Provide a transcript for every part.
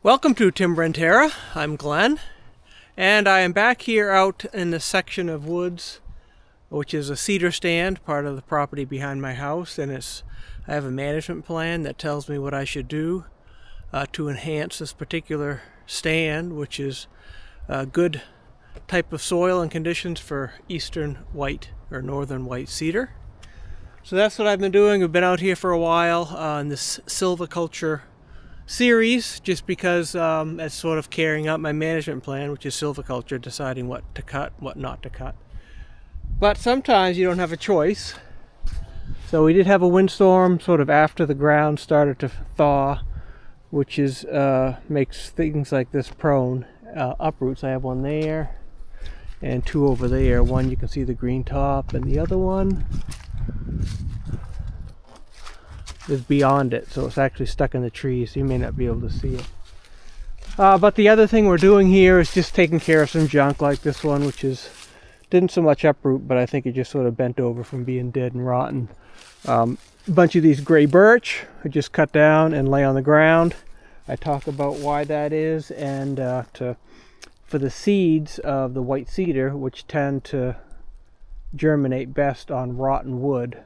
Welcome to Timber&Terra. I'm Glenn, and I am back here out in the section of woods, which is a cedar stand, part of the property behind my house, and I have a management plan that tells me what I should do to enhance this particular stand, which is a good type of soil and conditions for eastern white or northern white cedar. So that's what I've been doing. We've been out here for a while in this silviculture series, just because it's sort of carrying out my management plan, which is silviculture, deciding what to cut, what not to cut. But sometimes you don't have a choice. So we did have a windstorm sort of after the ground started to thaw, which is makes things like this prone. Uproots, I have one there and two over there. One you can see the green top, and the other one is beyond it, so it's actually stuck in the trees, so you may not be able to see it. But the other thing we're doing here is just taking care of some junk like this one, which didn't so much uproot, but I think it just sort of bent over from being dead and rotten. A bunch of these gray birch I just cut down and lay on the ground. I talk about why that is, and for the seeds of the white cedar, which tend to germinate best on rotten wood,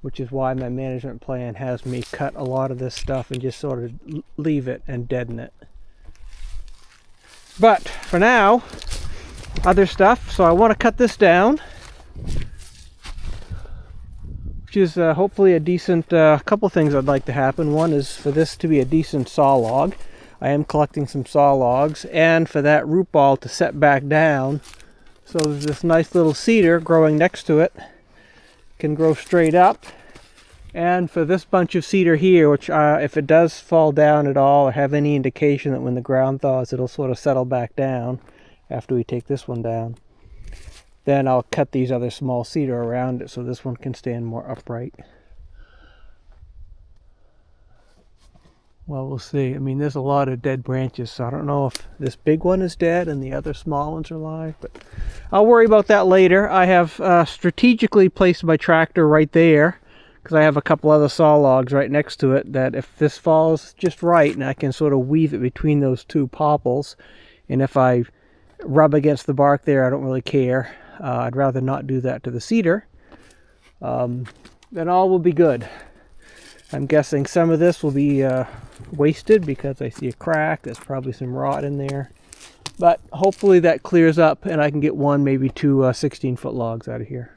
which is why my management plan has me cut a lot of this stuff and just sort of leave it and deaden it. But for now, other stuff. So I want to cut this down, which is hopefully a decent couple things I'd like to happen. One is for this to be a decent saw log. I am collecting some saw logs, and for that root ball to set back down, so there's this nice little cedar growing next to it, can grow straight up. And for this bunch of cedar here, which if it does fall down at all or have any indication that when the ground thaws it'll sort of settle back down after we take this one down, then I'll cut these other small cedar around it so this one can stand more upright. Well, we'll see. I mean, there's a lot of dead branches, so I don't know if this big one is dead and the other small ones are alive, but I'll worry about that later. I have strategically placed my tractor right there because I have a couple other saw logs right next to it that if this falls just right, and I can sort of weave it between those two popples, and if I rub against the bark there, I don't really care. I'd rather not do that to the cedar. Then all will be good. I'm guessing some of this will be wasted because I see a crack. There's probably some rot in there. But hopefully that clears up and I can get one, maybe two 16-foot logs out of here.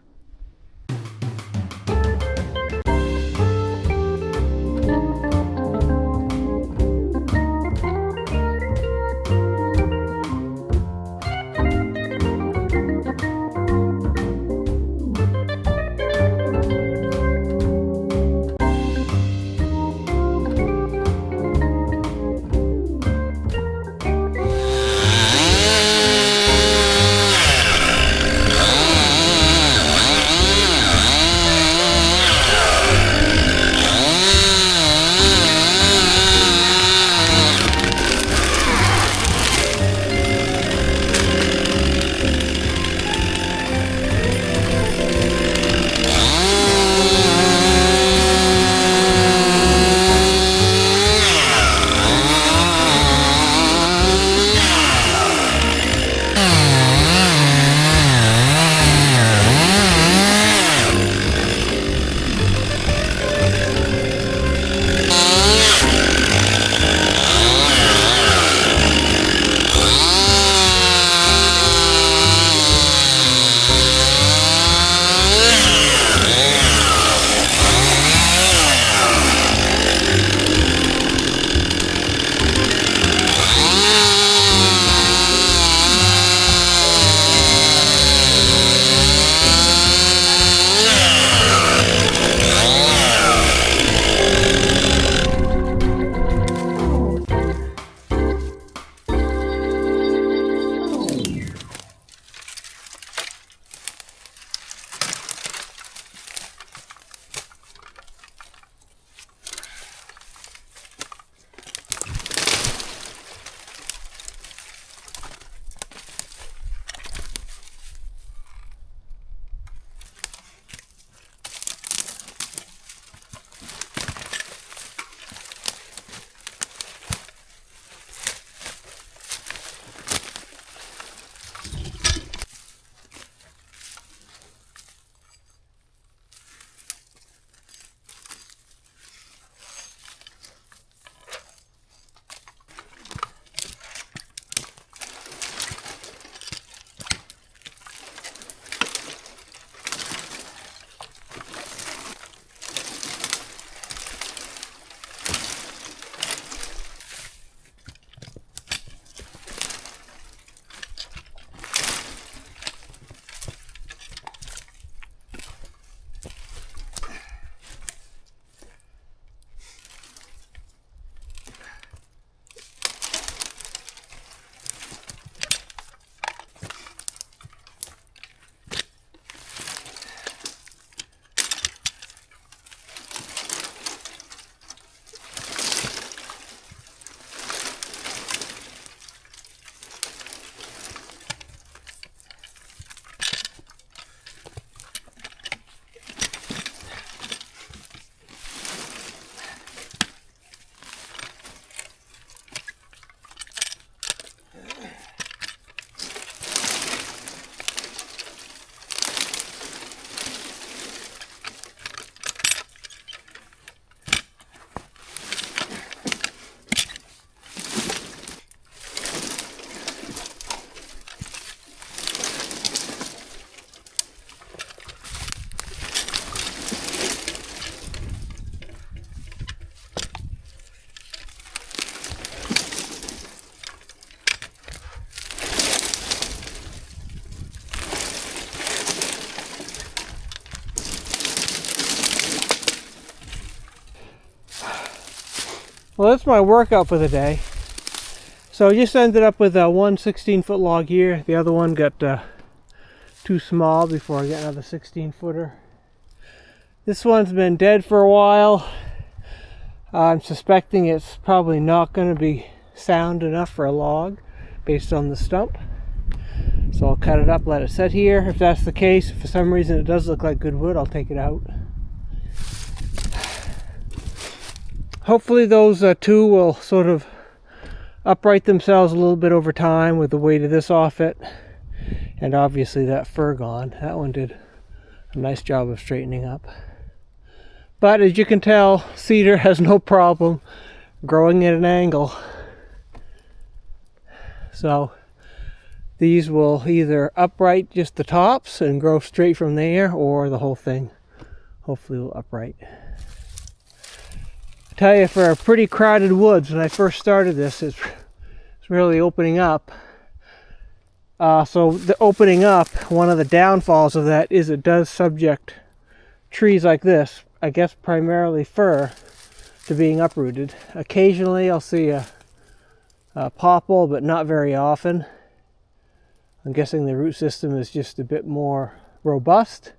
Well, that's my workout for the day. So I just ended up with one 16-foot log here. The other one got too small before I get another 16-footer. This one's been dead for a while. I'm suspecting it's probably not going to be sound enough for a log based on the stump. So I'll cut it up, let it sit here. If that's the case, if for some reason it does look like good wood, I'll take it out. Hopefully those two will sort of upright themselves a little bit over time with the weight of this off it. And obviously that fir gone. That one did a nice job of straightening up. But as you can tell, cedar has no problem growing at an angle. So these will either upright just the tops and grow straight from there, or the whole thing hopefully will upright. I tell you, for a pretty crowded woods, when I first started this, it's really opening up. So the opening up, one of the downfalls of that is it does subject trees like this, I guess primarily fir, to being uprooted. Occasionally I'll see a popple, but not very often. I'm guessing the root system is just a bit more robust.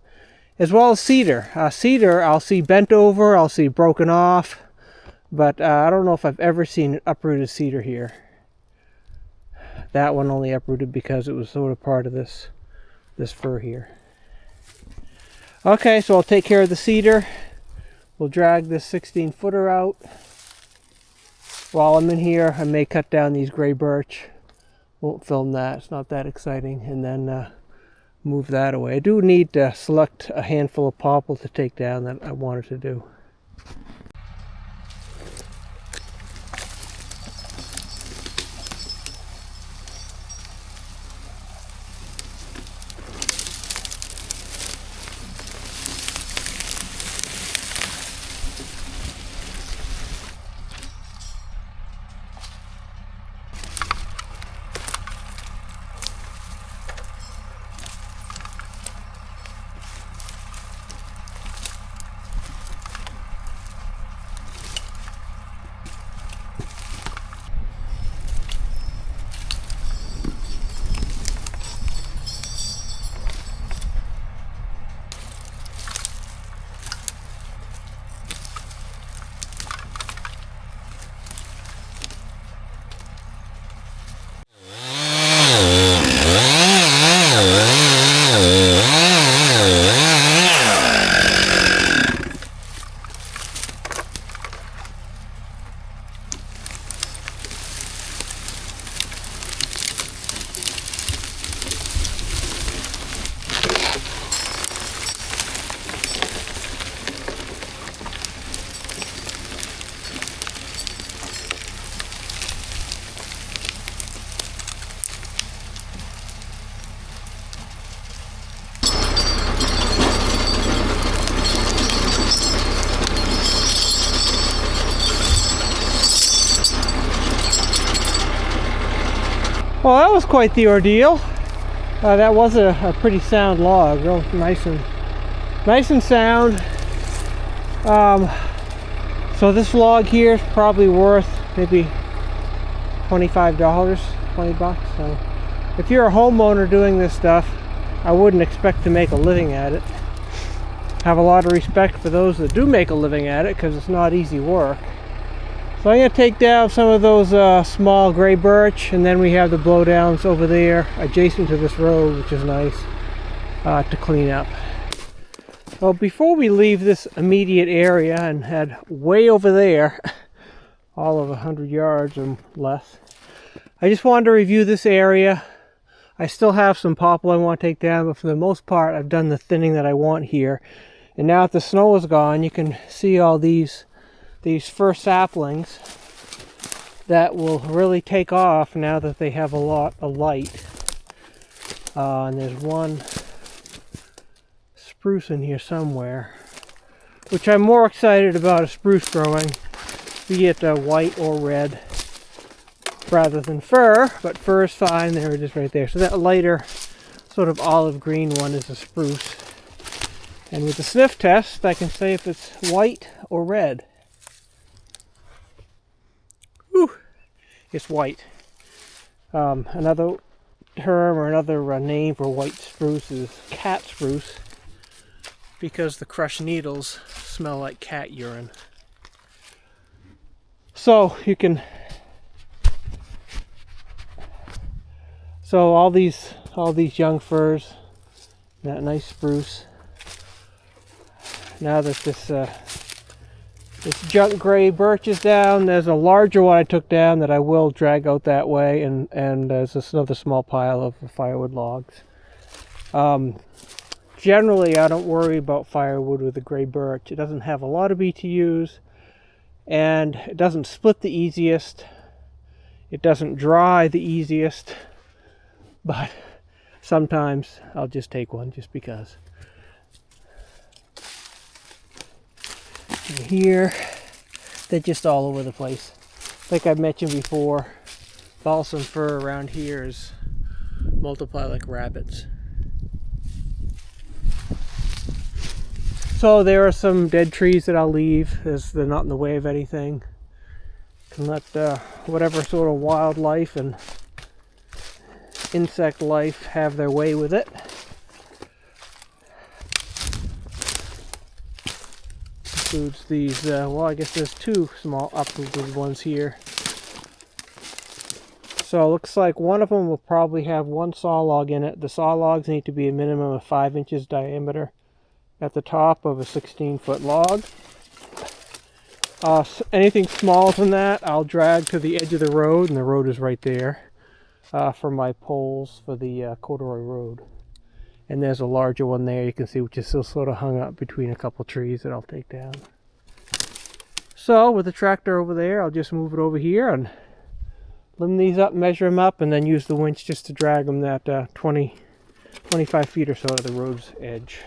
As well as cedar. Cedar I'll see bent over, I'll see broken off, but I don't know if I've ever seen an uprooted cedar here. That one only uprooted because it was sort of part of this fir here. Okay, so I'll take care of the cedar. We'll drag this 16-footer out. While I'm in here, I may cut down these gray birch. Won't film that, it's not that exciting. And then move that away. I do need to select a handful of popple to take down that I wanted to do. Well, that was quite the ordeal. That was a pretty sound log, real nice and sound. So this log here is probably worth maybe $25, 20 bucks. So if you're a homeowner doing this stuff, I wouldn't expect to make a living at it. Have a lot of respect for those that do make a living at it, because it's not easy work. So I'm going to take down some of those small gray birch, and then we have the blowdowns over there adjacent to this road, which is nice to clean up. Well, before we leave this immediate area and head way over there, all of 100 yards or less, I just wanted to review this area. I still have some popple I want to take down, but for the most part I've done the thinning that I want here. And now that the snow is gone, you can see all these fir saplings that will really take off now that they have a lot of light. And there's one spruce in here somewhere, which I'm more excited about a spruce growing, be it white or red, rather than fir. But fir is fine. There it is right there. So that lighter sort of olive green one is a spruce. And with the sniff test, I can say if it's white or red. It's white. Another term or another name for white spruce is cat spruce, because the crushed needles smell like cat urine. So you can, so all these young firs, that nice spruce. Now that this junk gray birch is down, there's a larger one I took down that I will drag out that way, and there's another small pile of firewood logs. Generally, I don't worry about firewood with the gray birch. It doesn't have a lot of BTUs, and it doesn't split the easiest. It doesn't dry the easiest, but sometimes I'll just take one just because. And here, they're just all over the place. Like I mentioned before, balsam fir around here is multiply like rabbits. So there are some dead trees that I'll leave, as they're not in the way of anything. Can let whatever sort of wildlife and insect life have their way with it. Includes these, well, I guess there's two small uprooted ones here. So it looks like one of them will probably have one saw log in it. The saw logs need to be a minimum of 5 inches diameter at the top of a 16-foot log. Anything smaller than that I'll drag to the edge of the road, and the road is right there, for my poles for the corduroy road. And there's a larger one there you can see, which is still sort of hung up between a couple trees that I'll take down. So with the tractor over there, I'll just move it over here and limb these up, measure them up, and then use the winch just to drag them that 25 feet or so to the road's edge.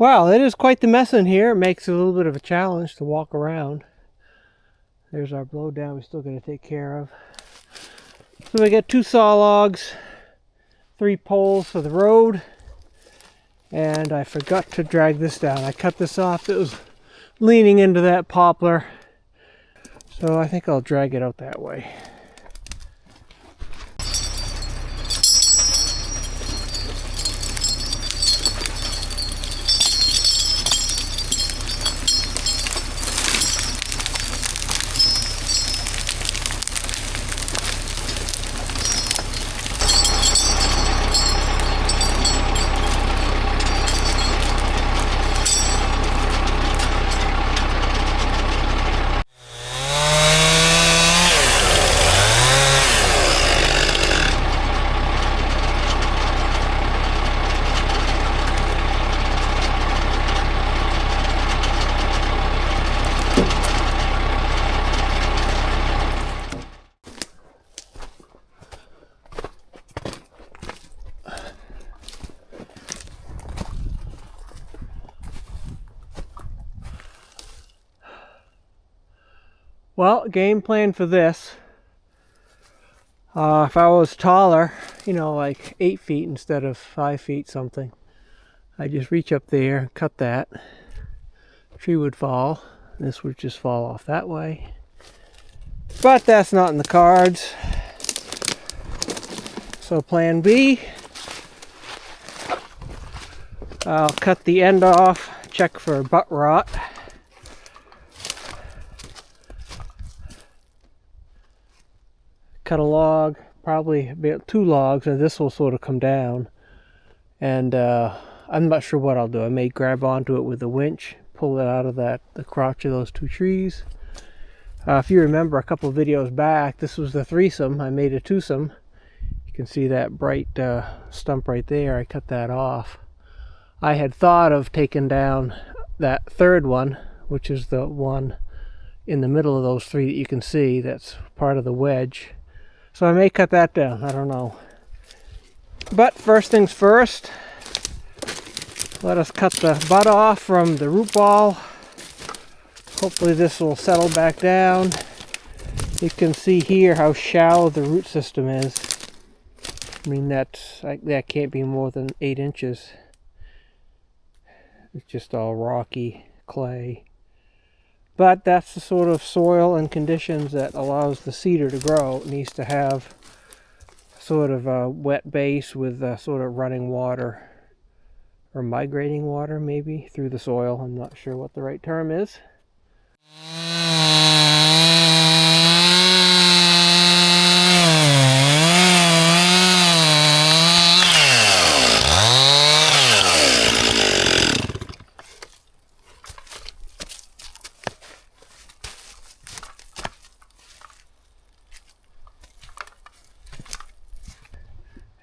Well, it is quite the mess in here. It makes it a little bit of a challenge to walk around. There's our blowdown we're still going to take care of. So we got 2 saw logs, 3 poles for the road, and I forgot to drag this down. I cut this off. It was leaning into that poplar, so I think I'll drag it out that way. Well, game plan for this, if I was taller, you know, like 8 feet instead of 5 feet something, I just reach up there, cut that. Tree would fall. This would just fall off that way. But that's not in the cards. So plan B, I'll cut the end off, check for butt rot. Cut a log, probably about 2 logs, and this will sort of come down. And I'm not sure what I'll do. I may grab onto it with a winch, pull it out of the crotch of those 2 trees. If you remember a couple videos back, this was the threesome. I made a twosome. You can see that bright stump right there. I cut that off. I had thought of taking down that 3rd one, which is the one in the middle of those 3 that you can see. That's part of the wedge. So I may cut that down, I don't know. But first things first, let us cut the butt off from the root ball. Hopefully this will settle back down. You can see here how shallow the root system is. I mean, that can't be more than 8 inches. It's just all rocky clay. But that's the sort of soil and conditions that allows the cedar to grow. It needs to have sort of a wet base with sort of running water, or migrating water maybe, through the soil. I'm not sure what the right term is.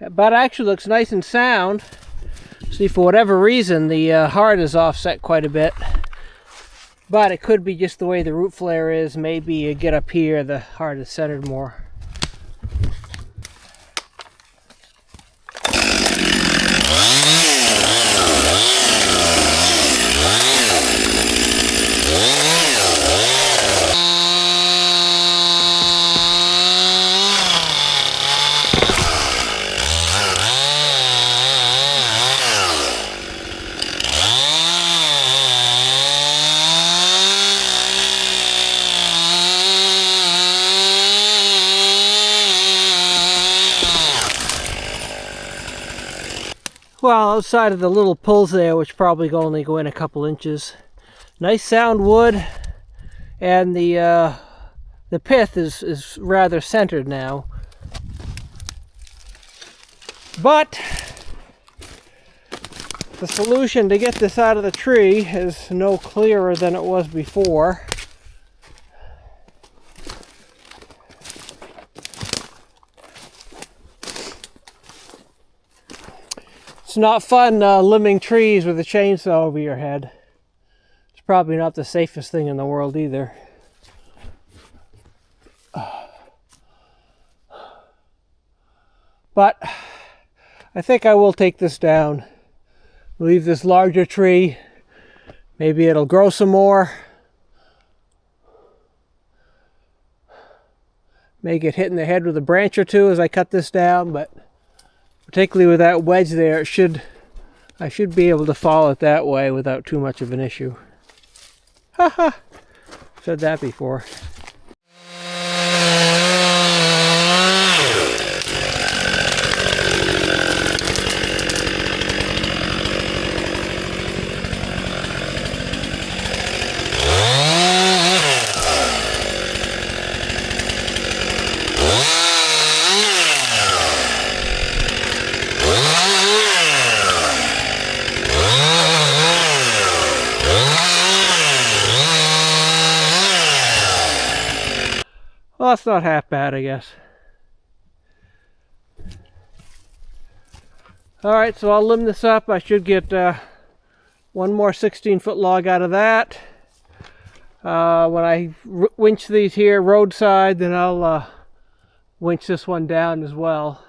But actually looks nice and sound. See, for whatever reason, the heart is offset quite a bit. But it could be just the way the root flare is. Maybe you get up here, the heart is centered more. Well, outside of the little pulls there, which probably only go in a couple inches, nice sound wood, and the pith is rather centered now. But the solution to get this out of the tree is no clearer than it was before. It's not fun limbing trees with a chainsaw over your head. It's probably not the safest thing in the world either. But I think I will take this down. Leave this larger tree. Maybe it'll grow some more. May get hit in the head with a branch or two as I cut this down, but particularly with that wedge there, I should be able to follow it that way without too much of an issue. Haha! Said that before. Well, that's not half bad, I guess. Alright, so I'll limb this up. I should get one more 16-foot log out of that. When I winch these here roadside, then I'll winch this one down as well.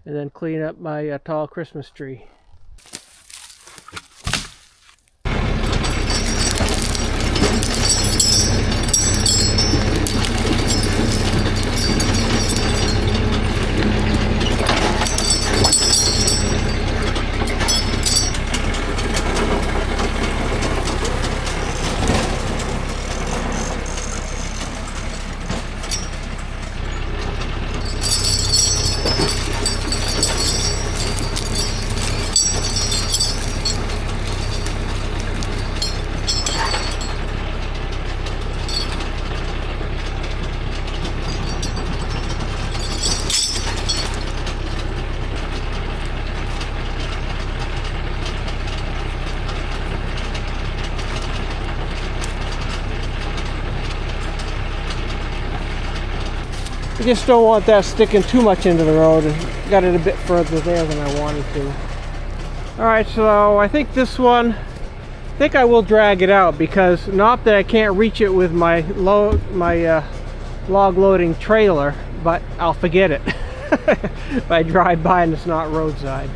And then clean up my tall Christmas tree. I just don't want that sticking too much into the road, and got it a bit further there than I wanted to. Alright, so I think this one, I think I will drag it out, because not that I can't reach it with my log loading trailer, but I'll forget it if I drive by and it's not roadside.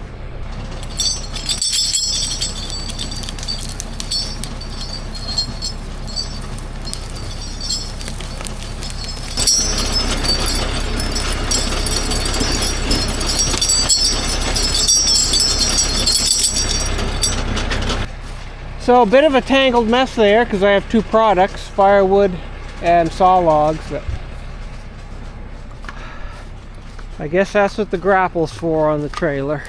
So a bit of a tangled mess there, because I have two products, firewood and saw logs. I guess that's what the grapple's for on the trailer.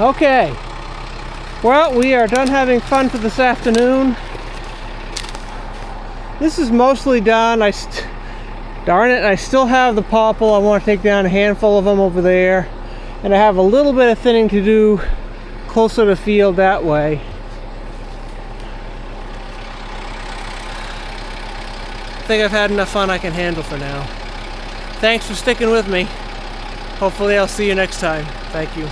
Okay. Well, we are done having fun for this afternoon. This is mostly done. Darn it, I still have the popple. I want to take down a handful of them over there. And I have a little bit of thinning to do closer to the field that way. I think I've had enough fun I can handle for now. Thanks for sticking with me. Hopefully I'll see you next time. Thank you.